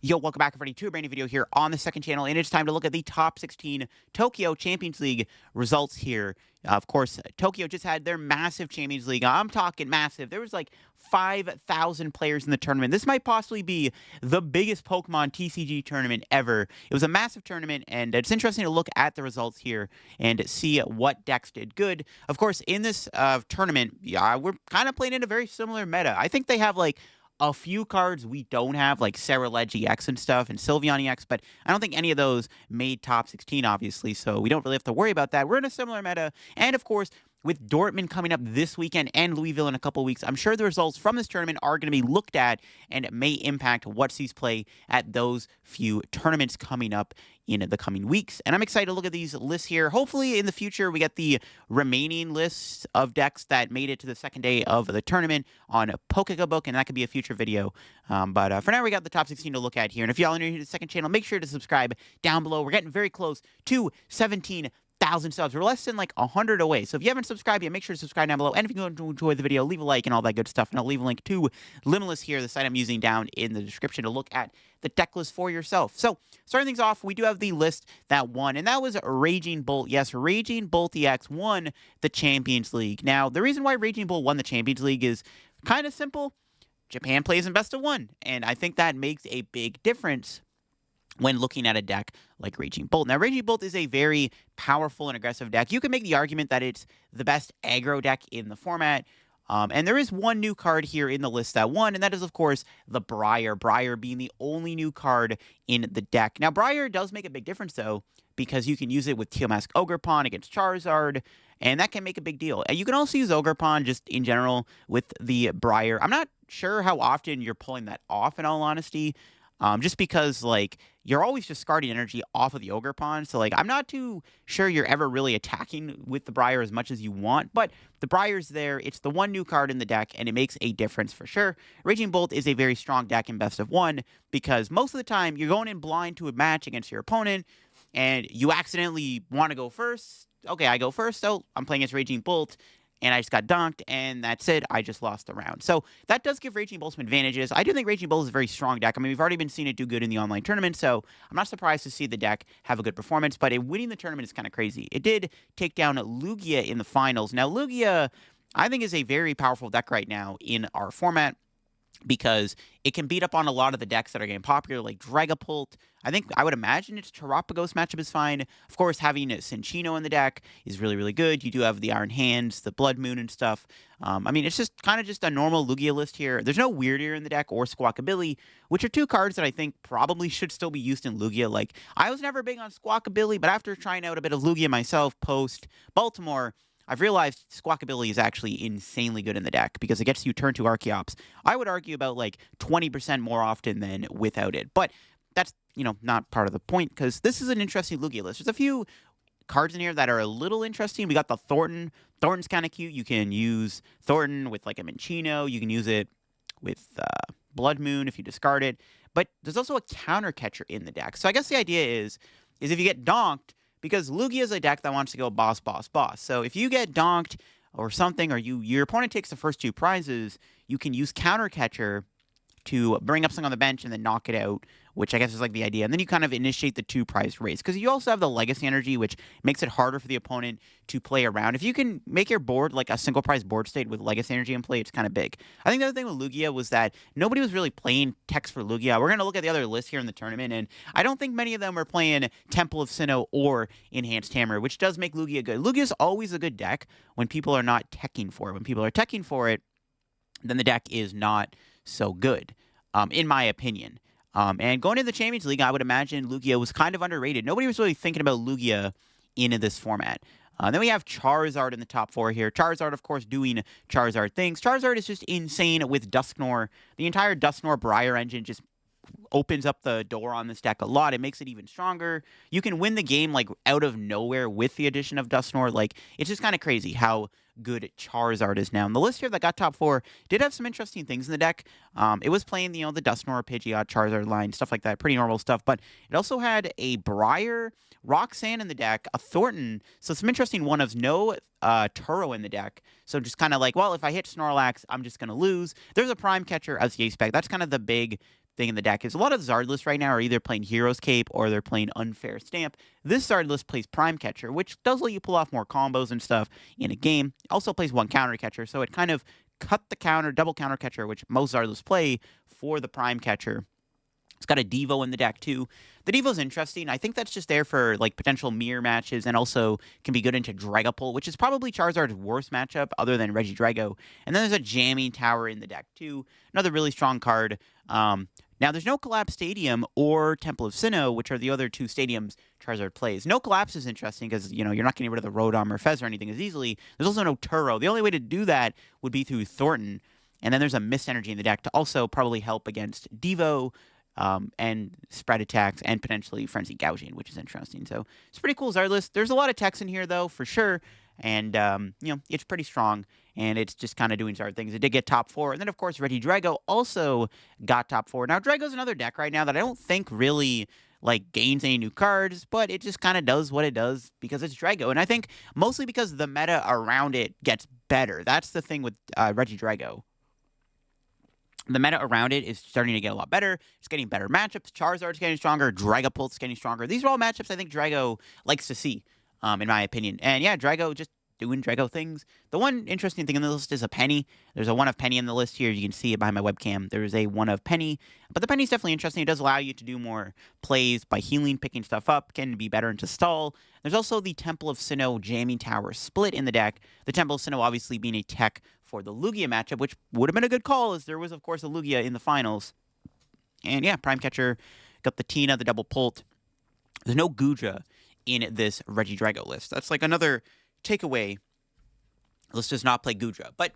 Yo, welcome back everybody to a brand new video here on the second channel, and it's time to look at the top 16 Tokyo Champions League results here. Of course, Tokyo just had their massive Champions League. I'm talking massive. There was like 5,000 players in the tournament. This might possibly be the biggest Pokemon TCG tournament ever. It was a massive tournament, and it's interesting to look at the results here and see what decks did good. Of course, in this tournament, we're kind of playing in a very similar meta. I think they have like a few cards we don't have, like Cerulege EX and stuff, and Sylveon EX, but I don't think any of those made top 16, obviously, so we don't really have to worry about that. We're in a similar meta, and of course, with Dortmund coming up this weekend and Louisville in a couple weeks, I'm sure the results from this tournament are going to be looked at and it may impact what sees play at those few tournaments coming up in the coming weeks. And I'm excited to look at these lists here. Hopefully in the future we get the remaining lists of decks that made it to the second day of the tournament on a Pokebook, and that could be a future video. But for now we got the top 16 to look at here. And if y'all are new to the second channel, make sure to subscribe down below. We're getting very close to 17,000 subs. We're less than like 100 away. So if you haven't subscribed yet, make sure to subscribe down below. And if you're going to enjoy the video, leave a like and all that good stuff. And I'll leave a link to Limitless here, the site I'm using, down in the description to look at the deck list for yourself. So starting things off, we do have the list that won, and that was Raging Bolt. Yes, Raging Bolt EX won the Champions League. Now, the reason why Raging Bolt won the Champions League is kind of simple. Japan plays in best of one, and I think that makes a big difference when looking at a deck like Raging Bolt. Now, Raging Bolt is a very powerful and aggressive deck. You can make the argument that it's the best aggro deck in the format. And there is one new card here in the list that won, and that is, of course, the Briar. Briar being the only new card in the deck. Now, Briar does make a big difference, though, because you can use it with Teal Mask Ogerpon against Charizard, and that can make a big deal. And you can also use Ogerpon just in general with the Briar. I'm not sure how often you're pulling that off, in all honesty. Just because, like, you're always discarding energy off of the Ogerpon, so, like, I'm not too sure you're ever really attacking with the Briar as much as you want, but the Briar's there, it's the one new card in the deck, and it makes a difference for sure. Raging Bolt is a very strong deck in best of one, because most of the time, you're going in blind to a match against your opponent, and you accidentally want to go first. Okay, I go first, so I'm playing against Raging Bolt, and I just got dunked, and that's it. I just lost the round. So that does give Raging Bolt some advantages. I do think Raging Bolt is a very strong deck. I mean, we've already been seeing it do good in the online tournament, so I'm not surprised to see the deck have a good performance, but winning the tournament is kind of crazy. It did take down Lugia in the finals. Now, Lugia, I think, is a very powerful deck right now in our format, because it can beat up on a lot of the decks that are getting popular, like Dragapult. I would imagine its Terapagos matchup is fine. Of course, having Cinccino in the deck is really, really good. You do have the Iron Hands, the Blood Moon, and stuff. I mean, it's just kind of just a normal Lugia list here. There's no Weird Ear in the deck or Squawkabilly, which are two cards that I think probably should still be used in Lugia. Like, I was never big on Squawkabilly, but after trying out a bit of Lugia myself post-Baltimore, I've realized Squawkabilly is actually insanely good in the deck because it gets you turn to Archeops. I would argue about like 20% more often than without it. But that's, not part of the point, because this is an interesting Lugia list. There's a few cards in here that are a little interesting. We got the Thornton. Thornton's kind of cute. You can use Thornton with like a Minccino. You can use it with Blood Moon if you discard it. But there's also a counter catcher in the deck. So I guess the idea is if you get donked, because Lugia is a deck that wants to go boss, boss, boss. So if you get donked or something, or your opponent takes the first two prizes, you can use Counter Catcher to bring up something on the bench and then knock it out, which I guess is like the idea. And then you kind of initiate the two-prize race, because you also have the Legacy Energy, which makes it harder for the opponent to play around. If you can make your board like a single-prize board state with Legacy Energy in play, it's kind of big. I think the other thing with Lugia was that nobody was really playing text for Lugia. We're going to look at the other lists here in the tournament, and I don't think many of them were playing Temple of Sinnoh or Enhanced Hammer, which does make Lugia good. Lugia's always a good deck when people are not teching for it. When people are teching for it, then the deck is not so good, in my opinion. And going into the Champions League, I would imagine Lugia was kind of underrated. Nobody was really thinking about Lugia in this format. Then we have Charizard in the top four here. Charizard, of course, doing Charizard things. Charizard is just insane with Dusknoir. The entire Dusknoir Briar engine just opens up the door on this deck a lot. It makes it even stronger. You can win the game like out of nowhere with the addition of Dusknoir. Like, it's just kind of crazy how good Charizard is now. And the list here that got top four did have some interesting things in the deck. It was playing, the Dusknoir, Pidgeot, Charizard line, stuff like that. Pretty normal stuff. But it also had a Briar, Roxanne in the deck, a Thornton. So some interesting one-ofs. No Turo in the deck. So just kind of like, well, if I hit Snorlax, I'm just going to lose. There's a Prime Catcher as the ace spec. That's kind of the big thing in the deck is a lot of Zard lists right now are either playing Hero's Cape or they're playing Unfair Stamp. This Zard list plays Prime Catcher, which does let you pull off more combos and stuff in a game. It also plays one Counter Catcher, so it kind of cut the counter, double Counter Catcher, which most Zard lists play for the Prime Catcher. It's got a Devo in the deck, too. The Devo's interesting. I think that's just there for, like, potential mirror matches and also can be good into Dragapult, which is probably Charizard's worst matchup other than Regidrago. And then there's a Jamming Tower in the deck, too. Another really strong card. Now, there's no Collapse Stadium or Temple of Sinnoh, which are the other two stadiums Charizard plays. No Collapse is interesting because, you're not getting rid of the Rotom or Fez or anything as easily. There's also no Turo. The only way to do that would be through Thornton. And then there's a Mist Energy in the deck to also probably help against Devo, and spread attacks, and potentially Frenzy Gouging, which is interesting. So it's pretty cool Zard list. There's a lot of text in here, though, for sure. And, it's pretty strong, and it's just kind of doing Zard things. It did get top 4. And then, of course, Regidrago also got top 4. Now, Drago's another deck right now that I don't think really, gains any new cards, but it just kind of does what it does because it's Drago. And I think mostly because the meta around it gets better. That's the thing with Regidrago. The meta around it is starting to get a lot better. It's getting better matchups. Charizard's getting stronger. Dragapult's getting stronger. These are all matchups I think Drago likes to see, in my opinion. And yeah, Drago just doing Drago things. The one interesting thing in the list is a Penny. There's a 1 of Penny in the list here. You can see it behind my webcam. There's a 1 of Penny. But the Penny's definitely interesting. It does allow you to do more plays by healing, picking stuff up. Can be better into stall. There's also the Temple of Sinnoh Jamming Tower split in the deck. The Temple of Sinnoh obviously being a tech for the Lugia matchup, which would have been a good call as there was, of course, a Lugia in the finals. And yeah, Prime Catcher, got the Tina, the double Pult. There's no Gudra in this Regidrago list. That's like another takeaway. List does not play Gudra. But,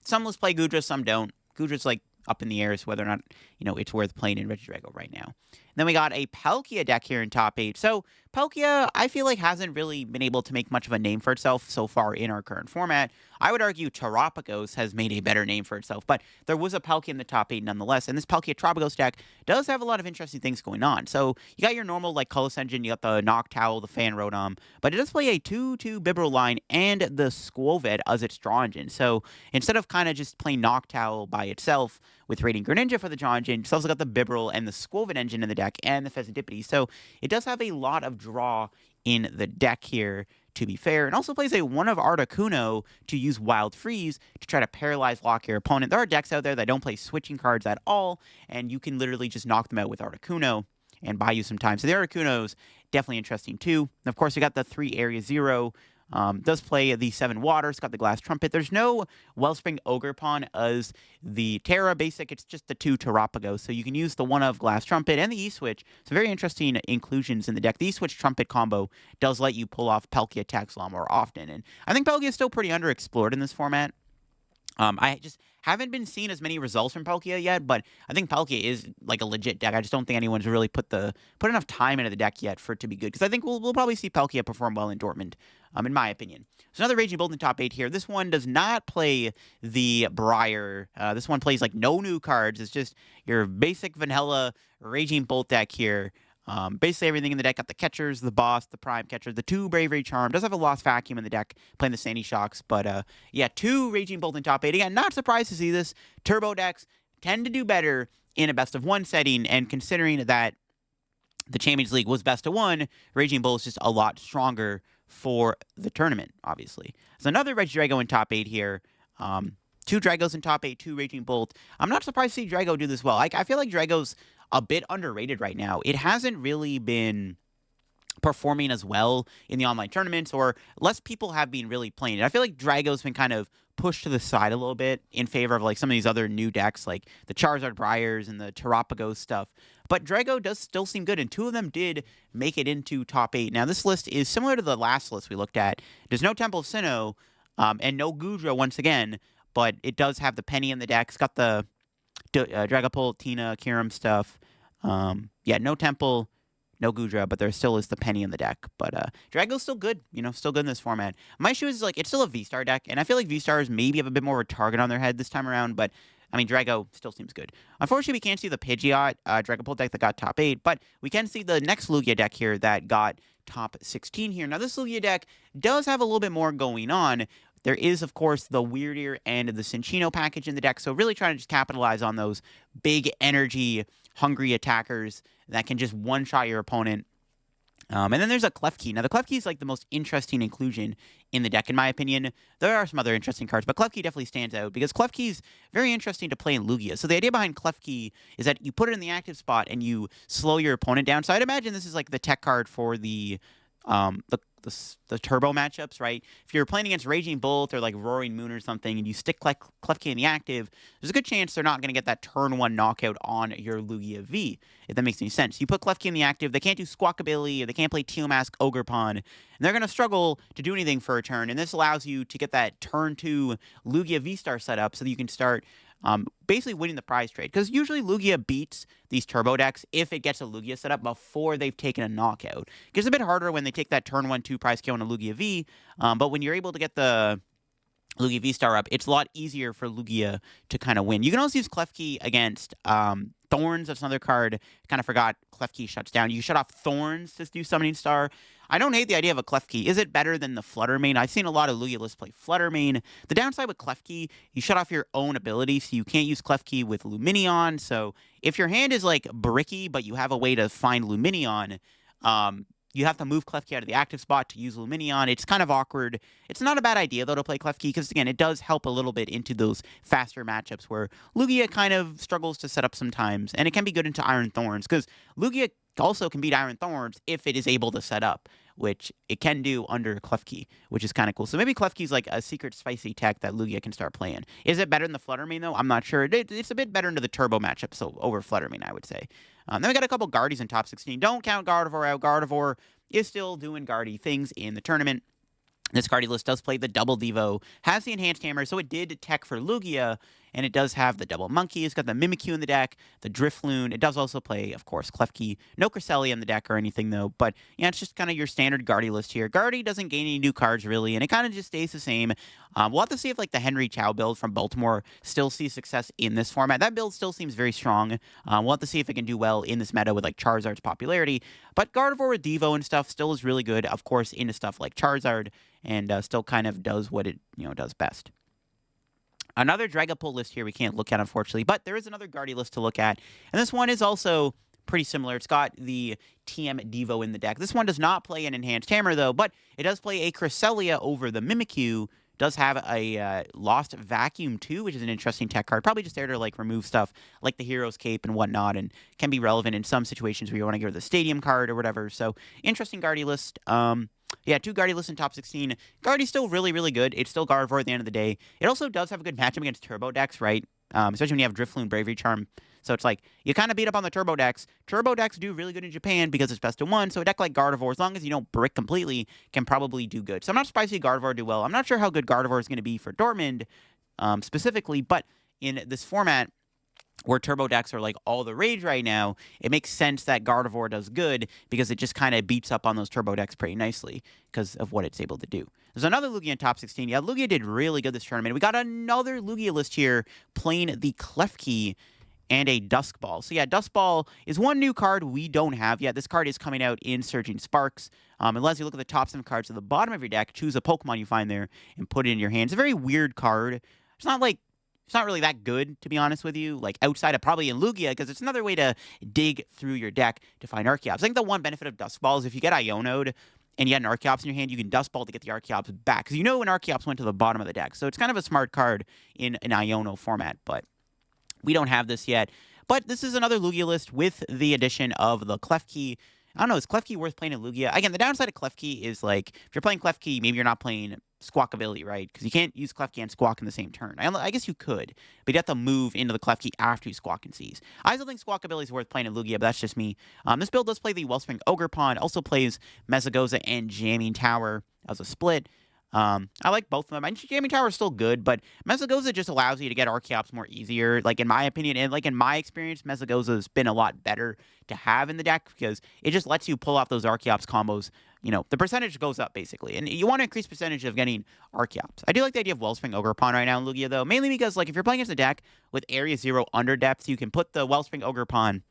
some lists play Gudra, some don't. Gudra's up in the air as whether or not, it's worth playing in Regidrago right now. And then we got a Palkia deck here in top 8. So Palkia, I feel like hasn't really been able to make much of a name for itself so far in our current format. I would argue Terapagos has made a better name for itself, but there was a Palkia in the top 8 nonetheless, and this Palkia Terapagos deck does have a lot of interesting things going on. So you got your normal Colossus Engine, you got the Noctowl, the Fan Rotom, but it does play a 2/2 Bibarel line and the Squoved as its draw engine. So instead of kind of just playing Noctowl by itself with Radiant Greninja for the draw engine, it's also got the Bibarel and the Squoved engine in the deck and the Pheasantipity. So it does have a lot of draw in the deck here, to be fair. And also plays a 1 of Articuno to use Wild Freeze to try to paralyze lock your opponent. There are decks out there that don't play switching cards at all, and you can literally just knock them out with Articuno and buy you some time. So the Articuno's definitely interesting too. And of course, you got the 3 Area 0. Does play the 7 water. It's got the Glass Trumpet. There's no Wellspring Ogerpon as the Terra basic. It's just the 2 Terapagos. So you can use the 1 of Glass Trumpet and the E-Switch. So very interesting inclusions in the deck. The E-Switch Trumpet combo does let you pull off Palkia attacks a lot more often. And I think Palkia is still pretty underexplored in this format. I just haven't been seeing as many results from Palkia yet, but I think Palkia is a legit deck. I just don't think anyone's really put enough time into the deck yet for it to be good. Because I think we'll probably see Palkia perform well in Dortmund, in my opinion. So another Raging Bolt in top 8 here. This one does not play the Briar. This one plays no new cards. It's just your basic vanilla Raging Bolt deck here. Basically everything in the deck. Got the catchers, the boss, the prime catcher, the 2 Bravery Charm. Does have a Lost Vacuum in the deck, playing the Sandy Shocks. But, yeah, 2 Raging Bolt in top 8. Again, not surprised to see this. Turbo decks tend to do better in a best-of-1 setting, and considering that the Champions League was best-of-1, Raging Bolt is just a lot stronger for the tournament, obviously. So another Regidrago in top 8 here. 2 Dragos in top 8, 2 Raging Bolt. I'm not surprised to see Drago do this well. I feel like Drago's a bit underrated right now. It hasn't really been performing as well in the online tournaments, or less people have been really playing it. I feel like Drago's been kind of pushed to the side a little bit in favor of some of these other new decks, like the Charizard Briars and the Terapagos stuff. But Drago does still seem good, and 2 of them did make it into top 8. Now, this list is similar to the last list we looked at. There's no Temple of Sinnoh, and no Gudra once again, but it does have the Penny in the deck. It's got the Dragapult, Tina, Kyurem stuff. Yeah, no Temple, no Gudra, but there still is the Penny in the deck. But Drago's still good, still good in this format. My issue is, it's still a V-Star deck, and I feel like V-Stars maybe have a bit more of a target on their head this time around, but, I mean, Drago still seems good. Unfortunately, we can't see the Pidgeot Dragapult deck that got top 8, but we can see the next Lugia deck here that got top 16 here. Now, this Lugia deck does have a little bit more going on. There is, of course, the Weird Ear and the Cinccino package in the deck, so really trying to just capitalize on those big energy hungry attackers that can just one-shot your opponent. And then there's a Klefki. Now, the Klefki is like the most interesting inclusion in the deck, in my opinion. There are some other interesting cards, but Klefki definitely stands out because Klefki is very interesting to play in Lugia. So the idea behind Klefki is that you put it in the active spot and you slow your opponent down. So I'd imagine this is like the tech card for the turbo matchups, right? If you're playing against Raging Bolt or like Roaring Moon or something, and you stick Klefki in the active, there's a good chance they're not going to get that turn 1 knockout on your Lugia V, if that makes any sense. You put Klefki in the active, they can't do Squawkabilly, or they can't play Teomask Ogerpon, and they're going to struggle to do anything for a turn, and this allows you to get that turn 2 Lugia V-Star set up so that you can start basically winning the prize trade. Because usually Lugia beats these turbo decks if it gets a Lugia set up before they've taken a knockout. It gets a bit harder when they take that turn 1-2 prize kill on a Lugia V, but when you're able to get the Lugia V-Star up, it's a lot easier for Lugia to kind of win. You can also use Klefki against Thorns. That's another card. I kind of forgot Klefki shuts down. You shut off Thorns to do Summoning Star. I don't hate the idea of a Klefki. Is it better than the Flutter Mane? I've seen a lot of Lugia lists play Flutter Mane. The downside with Klefki, you shut off your own ability, so you can't use Klefki with Luminion. So if your hand is like bricky, but you have a way to find Luminion, you have to move Klefki out of the active spot to use Luminion. It's kind of awkward. It's not a bad idea, though, to play Klefki, because, again, it does help a little bit into those faster matchups where Lugia kind of struggles to set up sometimes, and it can be good into Iron Thorns, because Lugia also can beat Iron Thorns if it is able to set up, which it can do under Klefki, which is kind of cool. So maybe Klefki's like a secret spicy tech that Lugia can start playing. Is it better than the Flutter Mane, though? I'm not sure. It's a bit better into the turbo matchup, so over Flutter Mane, I would say. Then we got a couple Guardies in top 16. Don't count Gardevoir out. Gardevoir is still doing Guardy things in the tournament. This Guardy list does play the double Devo, has the Enhanced Hammer, so it did tech for Lugia, and it does have the double Monkey. It's got the Mimikyu in the deck, the Drifloon. It does also play, of course, Klefki. No Cresselia in the deck or anything, though, but yeah, it's just kind of your standard Guardy list here. Guardy doesn't gain any new cards, really, and it kind of just stays the same. We'll have to see if, like, the Henry Chow build from Baltimore still sees success in this format. That build still seems very strong. We'll have to see if it can do well in this meta with, like, Charizard's popularity, but Gardevoir with Devo and stuff still is really good, of course, into stuff like Charizard, and still kind of does what it, does best. Another Dragapult list here we can't look at, unfortunately, but there is another Guardy list to look at, and this one is also pretty similar. It's got the TM Devo in the deck. This one does not play an Enhanced Hammer, though, but it does play a Cresselia over the Mimikyu. Does have a Lost Vacuum, too, which is an interesting tech card. Probably just there to, like, remove stuff like the Hero's Cape and whatnot, and can be relevant in some situations where you want to get rid of the Stadium card or whatever. So, interesting Guardy list. Yeah, 2 Guardy lists in top 16. Guardy's still really, really good. It's still Gardevoir at the end of the day. It also does have a good matchup against Turbo decks, right? Especially when you have Drifloon, Bravery Charm. So it's like, you kind of beat up on the Turbo decks. Turbo decks do really good in Japan because it's best of 1, so a deck like Gardevoir, as long as you don't brick completely, can probably do good. So I'm not surprised to see Gardevoir do well. I'm not sure how good Gardevoir is going to be for Dortmund specifically, but in this format, where turbo decks are like all the rage right now, it makes sense that Gardevoir does good because it just kind of beats up on those turbo decks pretty nicely because of what it's able to do. There's another Lugia in top 16. Yeah, Lugia did really good this tournament. We got another Lugia list here playing the Klefki and a Dusk Ball. So yeah, Dusk Ball is one new card we don't have yet. This card is coming out in Surging Sparks. Unless you look at the top 7 cards at the bottom of your deck, choose a Pokemon you find there and put it in your hand. It's a very weird card. It's not really that good, to be honest with you, like outside of probably in Lugia, because it's another way to dig through your deck to find Archeops. I think the one benefit of Dusk Ball is if you get Iono'd and you had an Archeops in your hand, you can Dusk Ball to get the Archeops back, because when Archeops went to the bottom of the deck. So it's kind of a smart card in an Iono format, but we don't have this yet. But this is another Lugia list with the addition of the Klefki. I don't know, is Klefki worth playing in Lugia? Again, the downside of Klefki is, like, if you're playing Klefki, maybe you're not playing Squawkabilly, right? Because you can't use Klefki and Squawk in the same turn. I guess you could, but you have to move into the Klefki after you Squawk and Seize. I still think Squawkabilly is worth playing in Lugia, but that's just me. This build does play the Wellspring Ogerpon, also plays Mesagoza and Jamming Tower as a split. I like both of them. I think Jamming Tower is still good, but Mesagoza just allows you to get Archeops more easier, like, in my opinion, and, like, in my experience, Mesagoza has been a lot better to have in the deck because it just lets you pull off those Archeops combos. The percentage goes up, basically, and you want to increase percentage of getting Archeops. I do like the idea of Wellspring Ogerpon right now in Lugia, though, mainly because, like, if you're playing against a deck with Area 0 under depth, you can put the Wellspring Ogerpon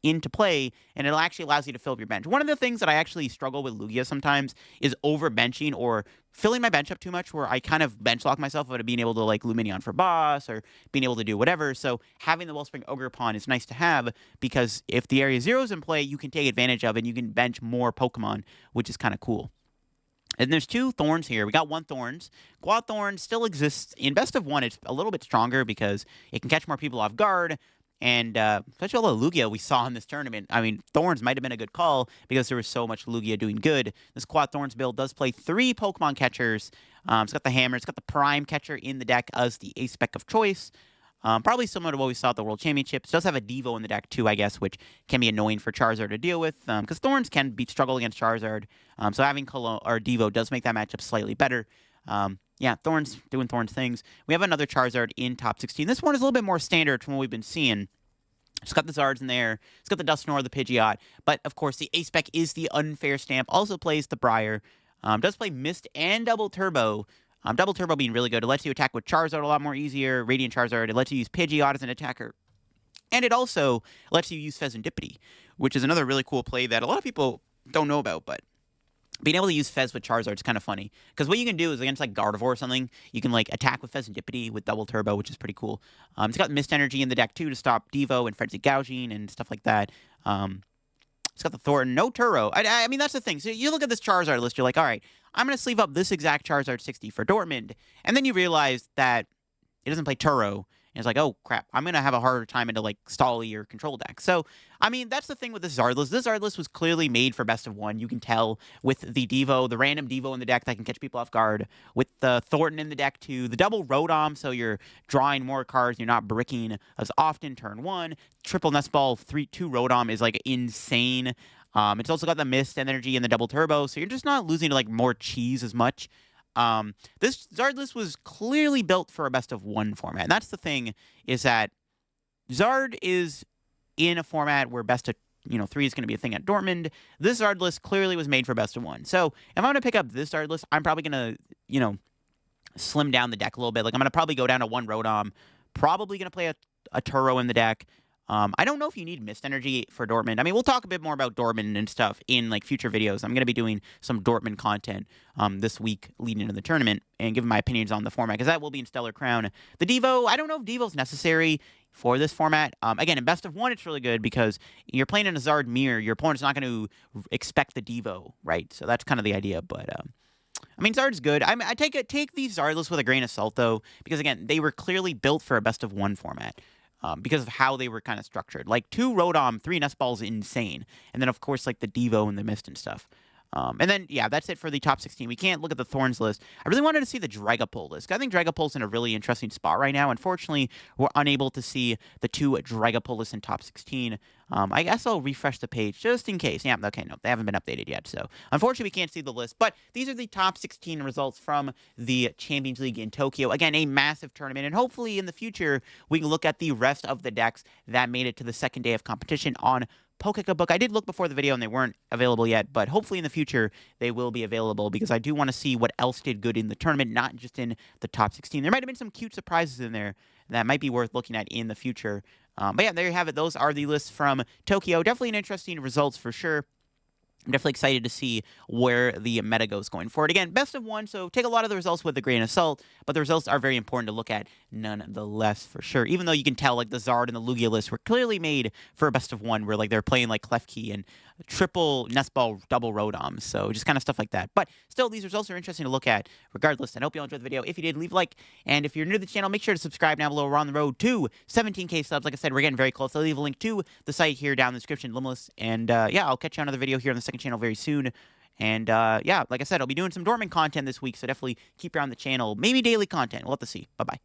into play, and it actually allows you to fill up your bench. One of the things that I actually struggle with Lugia sometimes is over benching or filling my bench up too much, where I kind of bench lock myself out of being able to like Luminion for boss or being able to do whatever. So having the Wellspring Ogre pawn is nice to have, because if the area 0 is in play, you can take advantage of it and you can bench more Pokemon, which is kind of cool. And there's 2 Thorns here. We got 1 Thorns. Quad Thorn still exists. In best of 1, it's a little bit stronger because it can catch more people off guard. And especially all the Lugia we saw in this tournament. I mean, Thorns might have been a good call because there was so much Lugia doing good. This Quad Thorns build does play 3 Pokemon catchers. It's got the Hammer. It's got the Prime catcher in the deck as the ace spec of choice. Probably similar to what we saw at the World Championships. It does have a Devo in the deck too, I guess, which can be annoying for Charizard to deal with, because Thorns can struggle against Charizard. So having Devo does make that matchup slightly better. Yeah, Thorns doing Thorns things. We have another Charizard in top 16. This one is a little bit more standard from what we've been seeing. It's got the Zards in there. It's got the Dusknoir, the Pidgeot. But, of course, the ace spec is the Unfair Stamp. Also plays the Briar. Does play Mist and Double Turbo. Double Turbo being really good. It lets you attack with Charizard a lot more easier. Radiant Charizard. It lets you use Pidgeot as an attacker. And it also lets you use Fezandipity, which is another really cool play that a lot of people don't know about, but being able to use Fez with Charizard is kind of funny. Because what you can do is against like Gardevoir or something, you can like attack with Fezandipity with Double Turbo, which is pretty cool. It's got Mist Energy in the deck too to stop Devo and Frenzy Gouging and stuff like that. It's got the Thornton, no Turo. I mean, that's the thing. So you look at this Charizard list, you're like, all right, I'm going to sleeve up this exact Charizard 60 for Dortmund. And then you realize that it doesn't play Turo. And it's like, oh, crap, I'm going to have a harder time into, like, Stally or Control deck. So, I mean, that's the thing with this Zard list. This Zard list was clearly made for best of 1. You can tell with the Devo, the random Devo in the deck that can catch people off guard, with the Thornton in the deck, too. The double Rotom, so you're drawing more cards. You're not bricking as often turn 1. Triple Nest Ball, 3-2 Rotom is, like, insane. It's also got the Mist Energy and the double Turbo, so you're just not losing to, like, more cheese as much. This Zard list was clearly built for a best of 1 format. And that's the thing, is that Zard is in a format where best of 3 is going to be a thing at Dortmund. This Zard list clearly was made for best of 1. So if I'm going to pick up this Zard list, I'm probably going to, slim down the deck a little bit. Like, I'm going to probably go down to 1 Rotom. Probably going to play a Turo in the deck. I don't know if you need Mist Energy for Dortmund. I mean, we'll talk a bit more about Dortmund and stuff in, like, future videos. I'm going to be doing some Dortmund content this week leading into the tournament and giving my opinions on the format, because that will be in Stellar Crown. The Devo, I don't know if Devo's necessary for this format. Again, in best of 1, it's really good because you're playing in a Zard mirror. Your opponent's not going to expect the Devo, right? So that's kind of the idea, but I mean, Zard's good. I take these Zard lists with a grain of salt, though, because, again, they were clearly built for a best of 1 format. Because of how they were kind of structured. Like, 2 Rotom, 3 Nest Balls, insane. And then, of course, like, the Devo and the Mist and stuff. And then, yeah, that's it for the top 16. We can't look at the Thorns list. I really wanted to see the Dragapult list. I think Dragapult's in a really interesting spot right now. Unfortunately, we're unable to see the 2 Dragapult lists in top 16. I guess I'll refresh the page just in case. Yeah, okay, no, they haven't been updated yet. So, unfortunately, we can't see the list. But these are the top 16 results from the Champions League in Tokyo. Again, a massive tournament. And hopefully, in the future, we can look at the rest of the decks that made it to the second day of competition on Pokébook. I did look before the video and they weren't available yet, but hopefully in the future they will be available, because I do want to see what else did good in the tournament, not just in the top 16. There might have been some cute surprises in there that might be worth looking at in the future. But yeah, there you have it. Those are the lists from Tokyo. Definitely an interesting results for sure. I'm definitely excited to see where the meta goes going forward. Again, best of 1, so take a lot of the results with a grain of salt, but the results are very important to look at nonetheless, for sure. Even though you can tell, like, the Zard and the Lugia list were clearly made for a best of 1, where, like, they're playing, like, Klefki and triple Nest Ball, double Rotom, so just kind of stuff like that. But still, these results are interesting to look at regardless. I hope you all enjoyed the video. If you did, leave a like, and if you're new to the channel, make sure to subscribe down below. We're on the road to 17K subs. Like I said, we're getting very close. I'll leave a link to the site here down in the description, Limitless, and yeah, I'll catch you on another video here on the second channel very soon. And yeah, like I said, I'll be doing some Dortmund content this week, so definitely keep your eye on the channel. Maybe daily content. We'll have to see. Bye-bye.